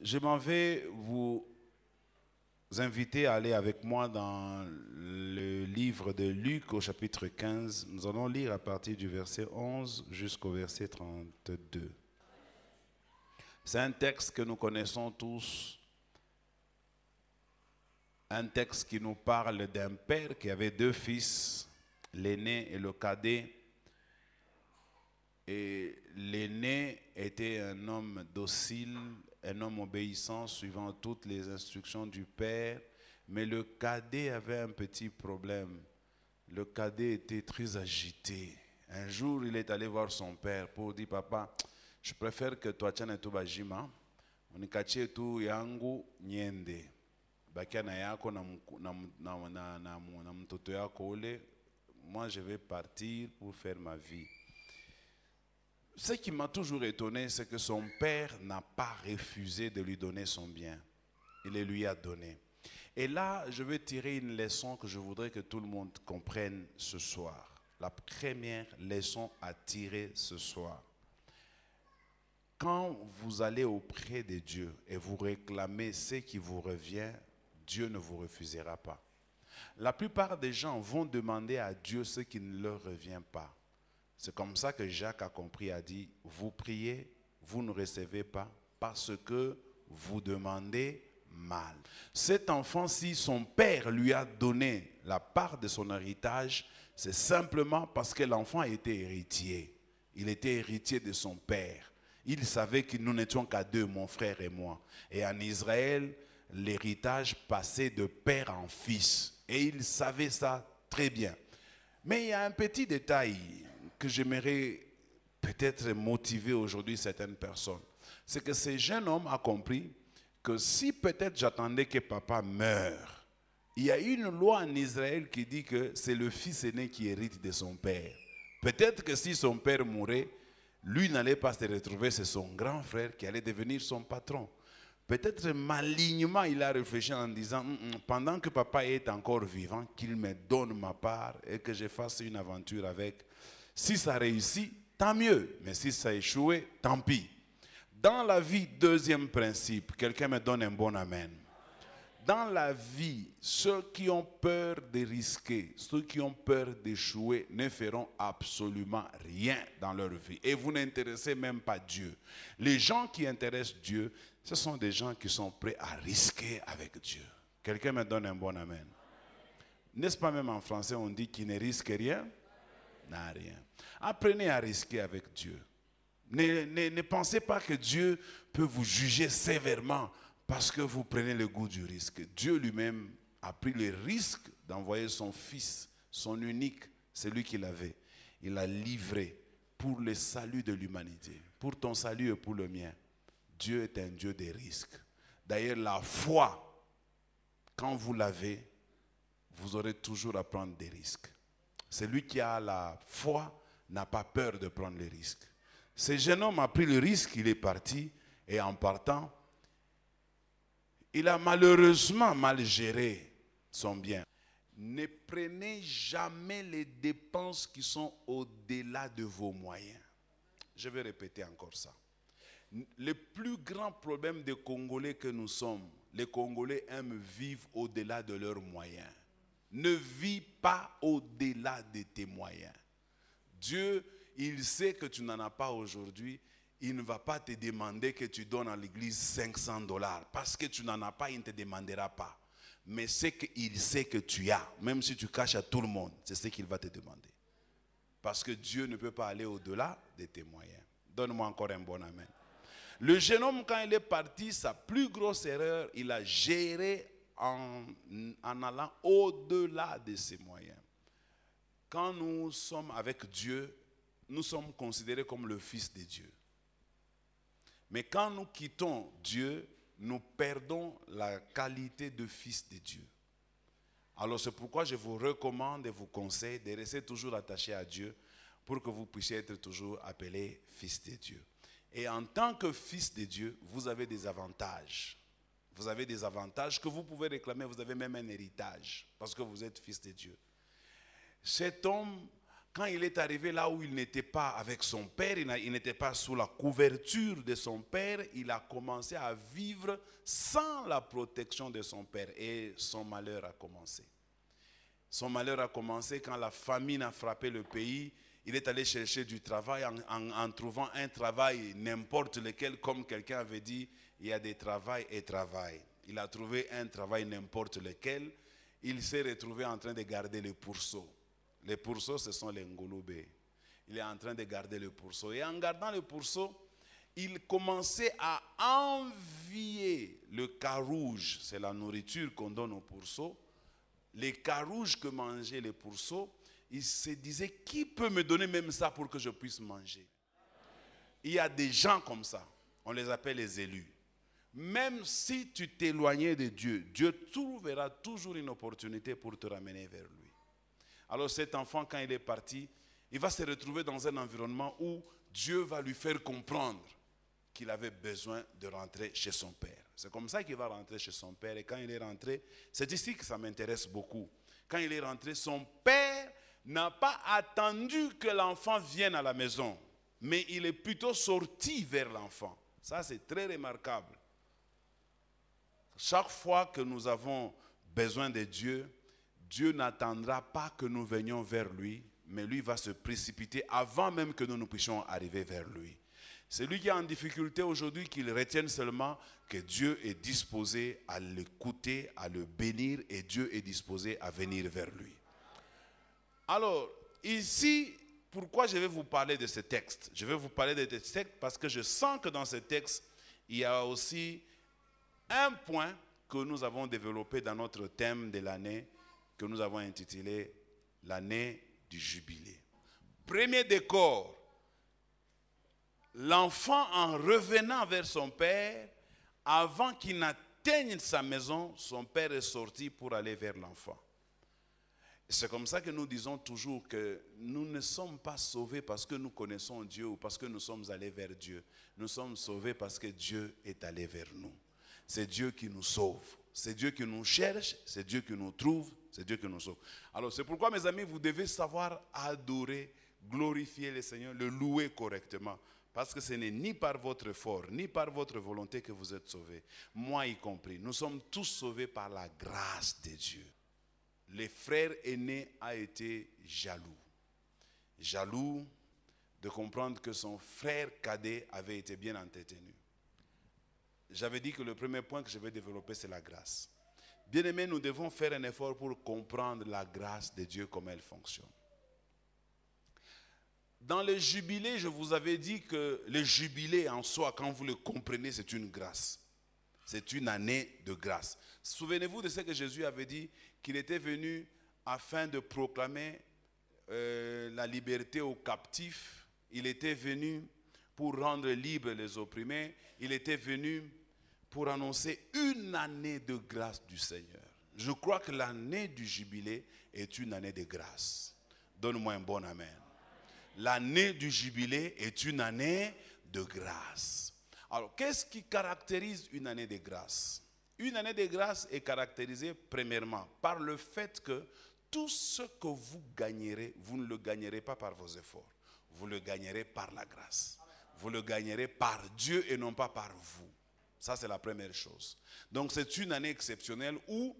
Je m'en vais vous inviter à aller avec moi dans le livre de Luc au chapitre 15. Nous allons lire à partir du verset 11 jusqu'au verset 32. C'est un texte que nous connaissons tous, un texte qui nous parle d'un père qui avait deux fils, l'aîné et le cadet. Et l'aîné était un homme docile, un homme obéissant, suivant toutes les instructions du père. Mais le cadet avait un petit problème. Le cadet était très agité. Un jour, il est allé voir son père pour dire, papa, je préfère que toi tu tu bajima, unikache tu yangu nyende. Bakia na yako na mtoto yako ule, moi je vais partir pour faire ma vie. Ce qui m'a toujours étonné, c'est que son père n'a pas refusé de lui donner son bien. Il le lui a donné. Et là, je vais tirer une leçon que je voudrais que tout le monde comprenne ce soir. La première leçon à tirer ce soir. Quand vous allez auprès de Dieu et vous réclamez ce qui vous revient, Dieu ne vous refusera pas. La plupart des gens vont demander à Dieu ce qui ne leur revient pas. C'est comme ça que Jacques a compris, a dit, vous priez, vous ne recevez pas parce que vous demandez mal. Cet enfant, si son père lui a donné la part de son héritage, c'est simplement parce que l'enfant était héritier. Il était héritier de son père. Il savait que nous n'étions qu'à deux, mon frère et moi. Et en Israël, l'héritage passait de père en fils. Et il savait ça très bien. Mais il y a un petit détail que j'aimerais peut-être motiver aujourd'hui certaines personnes. C'est que ce jeune homme a compris que si peut-être j'attendais que papa meure, il y a une loi en Israël qui dit que c'est le fils aîné qui hérite de son père. Peut-être que si son père mourait, lui n'allait pas se retrouver, c'est son grand frère qui allait devenir son patron. Peut-être malignement, il a réfléchi en disant, pendant que papa est encore vivant, qu'il me donne ma part et que je fasse une aventure avec. Si ça réussit, tant mieux. Mais si ça échoue, tant pis. Dans la vie, deuxième principe, quelqu'un me donne un bon amen. Dans la vie, ceux qui ont peur de risquer, ceux qui ont peur d'échouer ne feront absolument rien dans leur vie. Et vous n'intéressez même pas Dieu. Les gens qui intéressent Dieu, ce sont des gens qui sont prêts à risquer avec Dieu. Quelqu'un me donne un bon amen. N'est-ce pas même en français, on dit qui ne risque rien, n'a rien. Apprenez à risquer avec Dieu. Ne pensez pas que Dieu peut vous juger sévèrement parce que vous prenez le goût du risque. Dieu lui-même a pris le risque d'envoyer son fils, son unique, celui qu'il avait. Il l'a livré pour le salut de l'humanité, pour ton salut et pour le mien. Dieu est un Dieu des risques. D'ailleurs, la foi, quand vous l'avez, vous aurez toujours à prendre des risques. Celui qui a la foi n'a pas peur de prendre les risques. Ce jeune homme a pris le risque, il est parti, et en partant, il a malheureusement mal géré son bien. Ne prenez jamais les dépenses qui sont au-delà de vos moyens. Je vais répéter encore ça. Le plus grand problème des Congolais que nous sommes, les Congolais aiment vivre au-delà de leurs moyens. Ne vis pas au-delà de tes moyens. Dieu, il sait que tu n'en as pas aujourd'hui. Il ne va pas te demander que tu donnes à l'église $500. Parce que tu n'en as pas, il ne te demandera pas. Mais c'est qu'il sait que tu as. Même si tu caches à tout le monde, c'est ce qu'il va te demander. Parce que Dieu ne peut pas aller au-delà de tes moyens. Donne-moi encore un bon amen. Le jeune homme, quand il est parti, sa plus grosse erreur, il a géré en allant au-delà de ses moyens. Quand nous sommes avec Dieu, nous sommes considérés comme le Fils de Dieu. Mais quand nous quittons Dieu, nous perdons la qualité de Fils de Dieu. Alors c'est pourquoi je vous recommande et vous conseille de rester toujours attaché à Dieu pour que vous puissiez être toujours appelé Fils de Dieu. Et en tant que Fils de Dieu, vous avez des avantages. Vous avez des avantages que vous pouvez réclamer, vous avez même un héritage parce que vous êtes Fils de Dieu. Cet homme Quand il est arrivé là où il n'était pas avec son père, il n'était pas sous la couverture de son père, il a commencé à vivre sans la protection de son père et son malheur a commencé. Son malheur a commencé quand la famine a frappé le pays. Il est allé chercher du travail en trouvant un travail n'importe lequel, comme quelqu'un avait dit, il y a des travails et travail. Il a trouvé un travail n'importe lequel. Il s'est retrouvé en train de garder les pourceaux. Les pourceaux, ce sont les ngoloubés. Il est en train de garder le pourceau. Et en gardant le pourceau, il commençait à envier le carouge. C'est la nourriture qu'on donne aux pourceaux. Les carouges que mangeaient les pourceaux, il se disait, qui peut me donner même ça pour que je puisse manger? Il y a des gens comme ça, on les appelle les élus. Même si tu t'éloignais de Dieu, Dieu trouvera toujours une opportunité pour te ramener vers lui. Alors cet enfant, quand il est parti, il va se retrouver dans un environnement où Dieu va lui faire comprendre qu'il avait besoin de rentrer chez son père. C'est comme ça qu'il va rentrer chez son père. Et quand il est rentré, c'est ici que ça m'intéresse beaucoup. Quand il est rentré, son père n'a pas attendu que l'enfant vienne à la maison, mais il est plutôt sorti vers l'enfant. Ça, c'est très remarquable. Chaque fois que nous avons besoin de Dieu, Dieu n'attendra pas que nous venions vers lui, mais lui va se précipiter avant même que nous puissions arriver vers lui. C'est lui qui est en difficulté aujourd'hui, qu'il retienne seulement que Dieu est disposé à l'écouter, à le bénir, et Dieu est disposé à venir vers lui. Alors, ici, pourquoi je vais vous parler de ce texte? Je vais vous parler de ce texte parce que je sens que dans ce texte, il y a aussi un point que nous avons développé dans notre thème de l'année, que nous avons intitulé l'année du jubilé. Premier décor. L'enfant, en revenant vers son père, avant qu'il n'atteigne sa maison, son père est sorti pour aller vers l'enfant. C'est comme ça que nous disons toujours que nous ne sommes pas sauvés parce que nous connaissons Dieu ou parce que nous sommes allés vers Dieu. Nous sommes sauvés parce que Dieu est allé vers nous. C'est Dieu qui nous sauve. C'est Dieu qui nous cherche, c'est Dieu qui nous trouve, c'est Dieu qui nous sauve. Alors c'est pourquoi, mes amis, vous devez savoir adorer, glorifier le Seigneur, le louer correctement. Parce que ce n'est ni par votre effort, ni par votre volonté que vous êtes sauvés. Moi y compris. Nous sommes tous sauvés par la grâce de Dieu. Le frère aîné a été jaloux. Jaloux de comprendre que son frère cadet avait été bien entretenu. J'avais dit que le premier point que je vais développer, c'est la grâce. Bien-aimés, nous devons faire un effort pour comprendre la grâce de Dieu, comment elle fonctionne. Dans le jubilé, je vous avais dit que le jubilé en soi, quand vous le comprenez, c'est une grâce. C'est une année de grâce. Souvenez-vous de ce que Jésus avait dit, qu'il était venu afin de proclamer la liberté aux captifs. Il était venu pour rendre libres les opprimés. Il était venu pour annoncer une année de grâce du Seigneur. Je crois que l'année du jubilé est une année de grâce. Donne-moi un bon amen. L'année du jubilé est une année de grâce. Alors, qu'est-ce qui caractérise une année de grâce? Une année de grâce est caractérisée premièrement par le fait que tout ce que vous gagnerez, vous ne le gagnerez pas par vos efforts. Vous le gagnerez par la grâce. Vous le gagnerez par Dieu et non pas par vous. Ça, c'est la première chose. Donc, c'est une année exceptionnelle où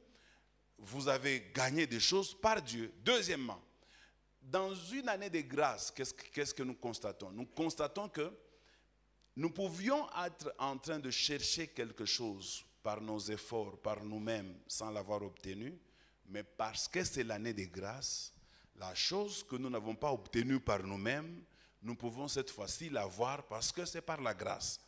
vous avez gagné des choses par Dieu. Deuxièmement, dans une année de grâce, qu'est-ce que nous constatons? Nous constatons que nous pouvions être en train de chercher quelque chose par nos efforts, par nous-mêmes, sans l'avoir obtenu, mais parce que c'est l'année de grâce, la chose que nous n'avons pas obtenue par nous-mêmes, nous pouvons cette fois-ci l'avoir parce que c'est par la grâce.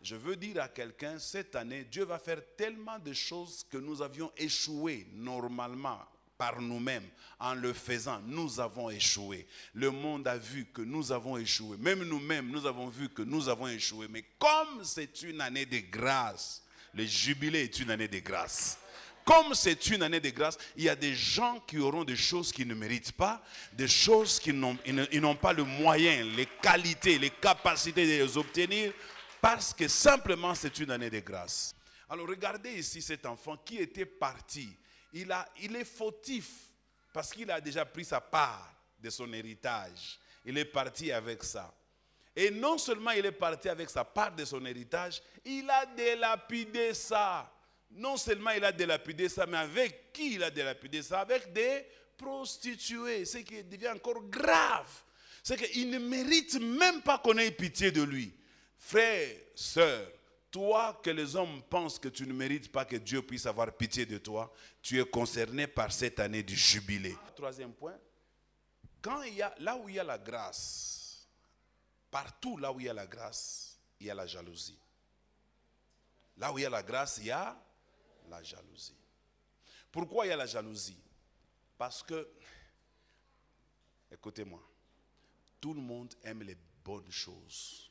Je veux dire à quelqu'un, cette année, Dieu va faire tellement de choses que nous avions échoué normalement par nous-mêmes. En le faisant, nous avons échoué. Le monde a vu que nous avons échoué. Même nous-mêmes, nous avons vu que nous avons échoué. Mais comme c'est une année de grâce, le jubilé est une année de grâce. Comme c'est une année de grâce, il y a des gens qui auront des choses qu'ils ne méritent pas, des choses qu'ils n'ont pas le moyen, les qualités, les capacités de les obtenir, parce que simplement c'est une année de grâce. Alors regardez ici cet enfant qui était parti. Il est fautif parce qu'il a déjà pris sa part de son héritage. Il est parti avec ça. Et non seulement il est parti avec sa part de son héritage, il a délapidé ça. Non seulement il a délapidé ça, mais avec qui il a délapidé ça? Avec des prostituées. Ce qui devient encore grave. C'est qu'il ne mérite même pas qu'on ait pitié de lui. Frère, sœur, toi que les hommes pensent que tu ne mérites pas que Dieu puisse avoir pitié de toi, tu es concerné par cette année du jubilé. Troisième point, là où il y a la grâce, partout là où il y a la grâce, il y a la jalousie. Là où il y a la grâce, il y a la jalousie. Pourquoi il y a la jalousie? Parce que, écoutez-moi, tout le monde aime les bonnes choses.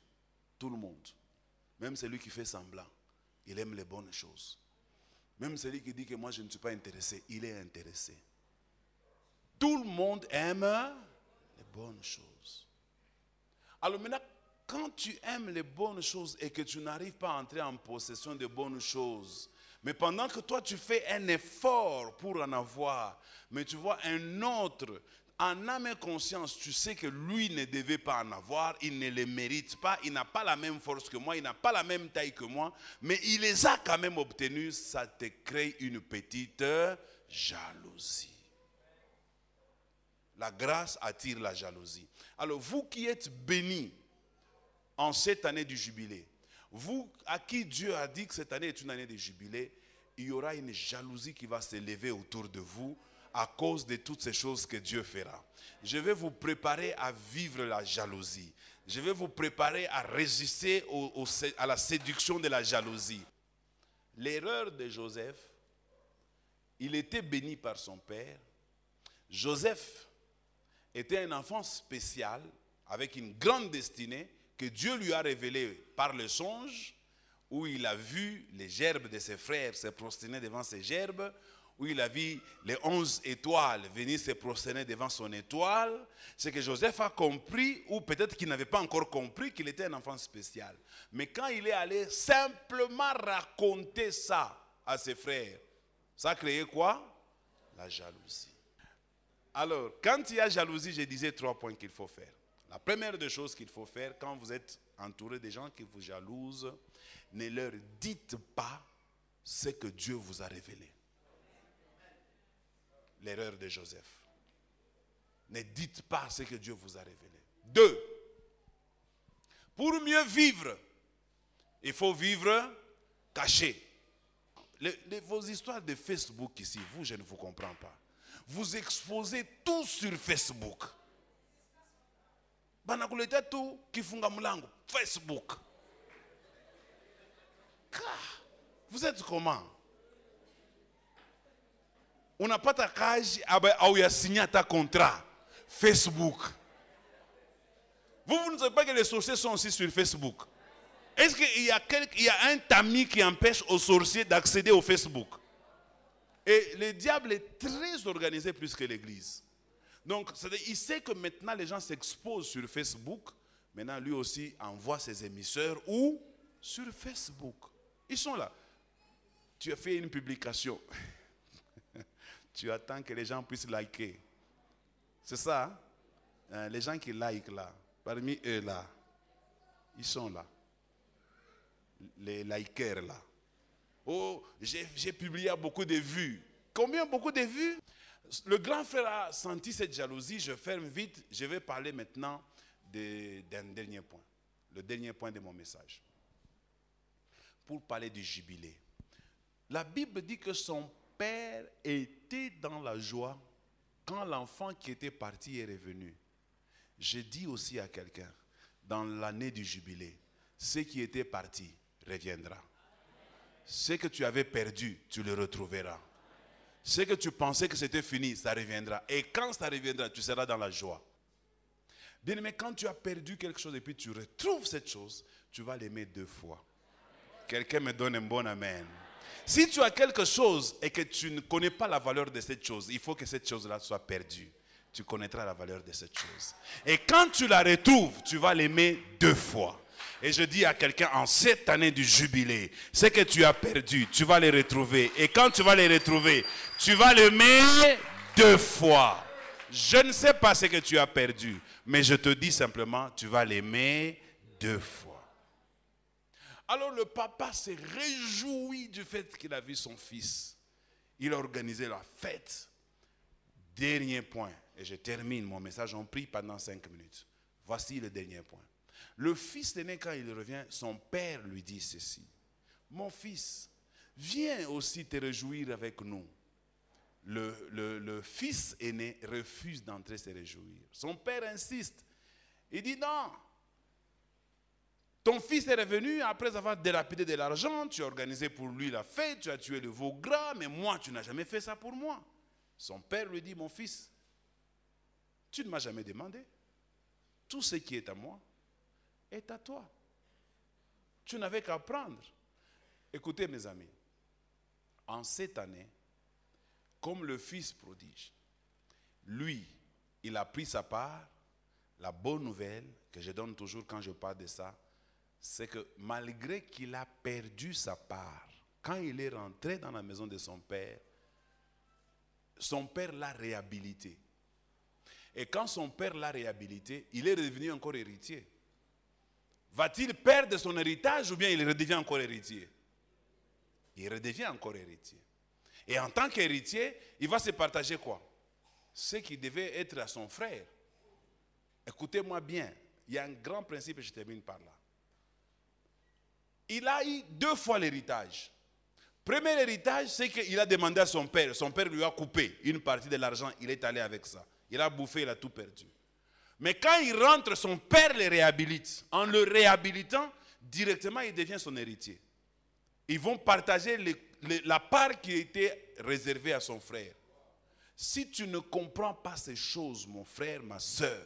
Tout le monde. Même celui qui fait semblant, il aime les bonnes choses. Même celui qui dit que moi je ne suis pas intéressé, il est intéressé. Tout le monde aime les bonnes choses. Alors maintenant, quand tu aimes les bonnes choses et que tu n'arrives pas à entrer en possession de bonnes choses, mais pendant que toi tu fais un effort pour en avoir, mais tu vois un autre, en âme et conscience, tu sais que lui ne devait pas en avoir, il ne les mérite pas, il n'a pas la même force que moi, il n'a pas la même taille que moi, mais il les a quand même obtenus, ça te crée une petite jalousie. La grâce attire la jalousie. Alors vous qui êtes bénis en cette année du jubilé, vous à qui Dieu a dit que cette année est une année de jubilé, il y aura une jalousie qui va s'élever autour de vous à cause de toutes ces choses que Dieu fera. Je vais vous préparer à vivre la jalousie. Je vais vous préparer à résister à la séduction de la jalousie. L'erreur de Joseph, il était béni par son père. Joseph était un enfant spécial avec une grande destinée que Dieu lui a révélée par le songe où il a vu les gerbes de ses frères se prosterner devant ses gerbes, où il a vu les 11 étoiles venir se prosterner devant son étoile. C'est que Joseph a compris, ou peut-être qu'il n'avait pas encore compris, qu'il était un enfant spécial. Mais quand il est allé simplement raconter ça à ses frères, ça a créé quoi? La jalousie. Alors, quand il y a jalousie, je disais 3 points qu'il faut faire. La première des choses qu'il faut faire, quand vous êtes entouré de gens qui vous jalousent, ne leur dites pas ce que Dieu vous a révélé. L'erreur de Joseph. Ne dites pas ce que Dieu vous a révélé. 2. Pour mieux vivre, il faut vivre caché. Vos histoires de Facebook ici, vous, je ne vous comprends pas. Vous exposez tout sur Facebook. Banakuleta tout kifunga mlango. Facebook. Vous êtes comment? Unapata kazi au ya signé ta contrat Facebook. Vous ne savez pas que les sorciers sont aussi sur Facebook? Est-ce qu'il y a un tamis qui empêche aux sorciers d'accéder au Facebook? Et le diable est très organisé plus que l'église. Donc, il sait que maintenant les gens s'exposent sur Facebook. Maintenant, lui aussi envoie ses émisseurs où? Sur Facebook. Ils sont là. Tu as fait une publication. Tu attends que les gens puissent liker. C'est ça, hein? Les gens qui like là, parmi eux là, ils sont là. Les likers là. Oh, j'ai publié beaucoup de vues. Combien beaucoup de vues? Le grand frère a senti cette jalousie. Je ferme vite. Je vais parler maintenant d'un dernier point. Le dernier point de mon message. Pour parler du jubilé. La Bible dit que son père était dans la joie quand l'enfant qui était parti est revenu. Je dis aussi à quelqu'un, dans l'année du jubilé, ce qui était parti reviendra. Ce que tu avais perdu, tu le retrouveras. Ce que tu pensais que c'était fini, ça reviendra. Et quand ça reviendra, tu seras dans la joie. Bien aimé, quand tu as perdu quelque chose et puis tu retrouves cette chose, tu vas l'aimer 2 fois. Quelqu'un me donne un bon amen. Si tu as quelque chose et que tu ne connais pas la valeur de cette chose, il faut que cette chose-là soit perdue. Tu connaîtras la valeur de cette chose. Et quand tu la retrouves, tu vas l'aimer 2 fois. Et je dis à quelqu'un, en cette année du jubilé, ce que tu as perdu, tu vas les retrouver. Et quand tu vas les retrouver, tu vas l'aimer 2 fois. Je ne sais pas ce que tu as perdu, mais je te dis simplement, tu vas l'aimer 2 fois. Alors le papa s'est réjoui du fait qu'il a vu son fils. Il a organisé la fête. Dernier point, et je termine mon message, on prie pendant 5 minutes. Voici le dernier point. Le fils aîné, quand il revient, son père lui dit ceci. Mon fils, viens aussi te réjouir avec nous. Le fils aîné refuse d'entrer se réjouir. Son père insiste. Il dit non. Ton fils est revenu après avoir délapidé de l'argent, tu as organisé pour lui la fête, tu as tué le veau gras, mais moi, tu n'as jamais fait ça pour moi. Son père lui dit, mon fils, tu ne m'as jamais demandé. Tout ce qui est à moi est à toi. Tu n'avais qu'à prendre. Écoutez mes amis, en cette année, comme le fils prodige, lui, il a pris sa part. La bonne nouvelle que je donne toujours quand je parle de ça, c'est que malgré qu'il a perdu sa part, quand il est rentré dans la maison de son père l'a réhabilité. Et quand son père l'a réhabilité, il est redevenu encore héritier. Va-t-il perdre son héritage ou bien il redevient encore héritier? Il redevient encore héritier. Et en tant qu'héritier, il va se partager quoi? Ce qui devait être à son frère. Écoutez-moi bien, il y a un grand principe et je termine par là. Il a eu 2 fois l'héritage. Premier héritage, c'est qu'il a demandé à son père. Son père lui a coupé une partie de l'argent. Il est allé avec ça. Il a bouffé, il a tout perdu. Mais quand il rentre, son père le réhabilite. En le réhabilitant, directement, il devient son héritier. Ils vont partager la part qui était réservée à son frère. Si tu ne comprends pas ces choses, mon frère, ma soeur,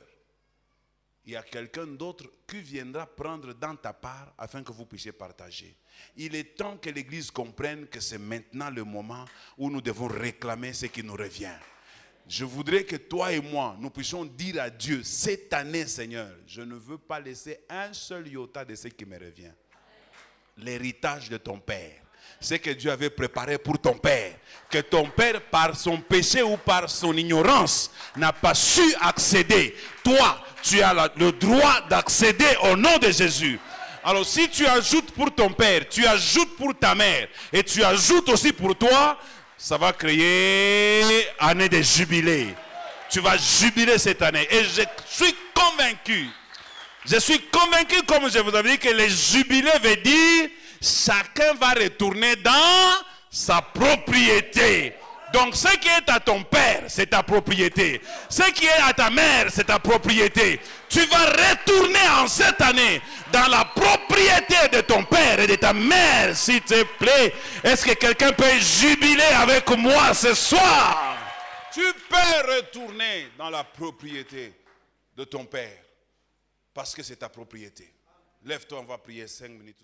il y a quelqu'un d'autre qui viendra prendre dans ta part afin que vous puissiez partager. Il est temps que l'Église comprenne que c'est maintenant le moment où nous devons réclamer ce qui nous revient. Je voudrais que toi et moi, nous puissions dire à Dieu, cette année, Seigneur, je ne veux pas laisser un seul iota de ce qui me revient. L'héritage de ton Père. Ce que Dieu avait préparé pour ton père, que ton père par son péché ou par son ignorance n'a pas su accéder. Toi, tu as le droit d'accéder au nom de Jésus. Alors si tu ajoutes pour ton père, tu ajoutes pour ta mère et tu ajoutes aussi pour toi, ça va créer année de jubilé. Tu vas jubiler cette année et je suis convaincu. Je suis convaincu, comme je vous avais dit, que le jubilé veut dire chacun va retourner dans sa propriété. Donc ce qui est à ton père, c'est ta propriété. Ce qui est à ta mère, c'est ta propriété. Tu vas retourner en cette année dans la propriété de ton père et de ta mère, s'il te plaît. Est-ce que quelqu'un peut jubiler avec moi ce soir? Tu peux retourner dans la propriété de ton père. Parce que c'est ta propriété. Lève-toi, on va prier 5 minutes.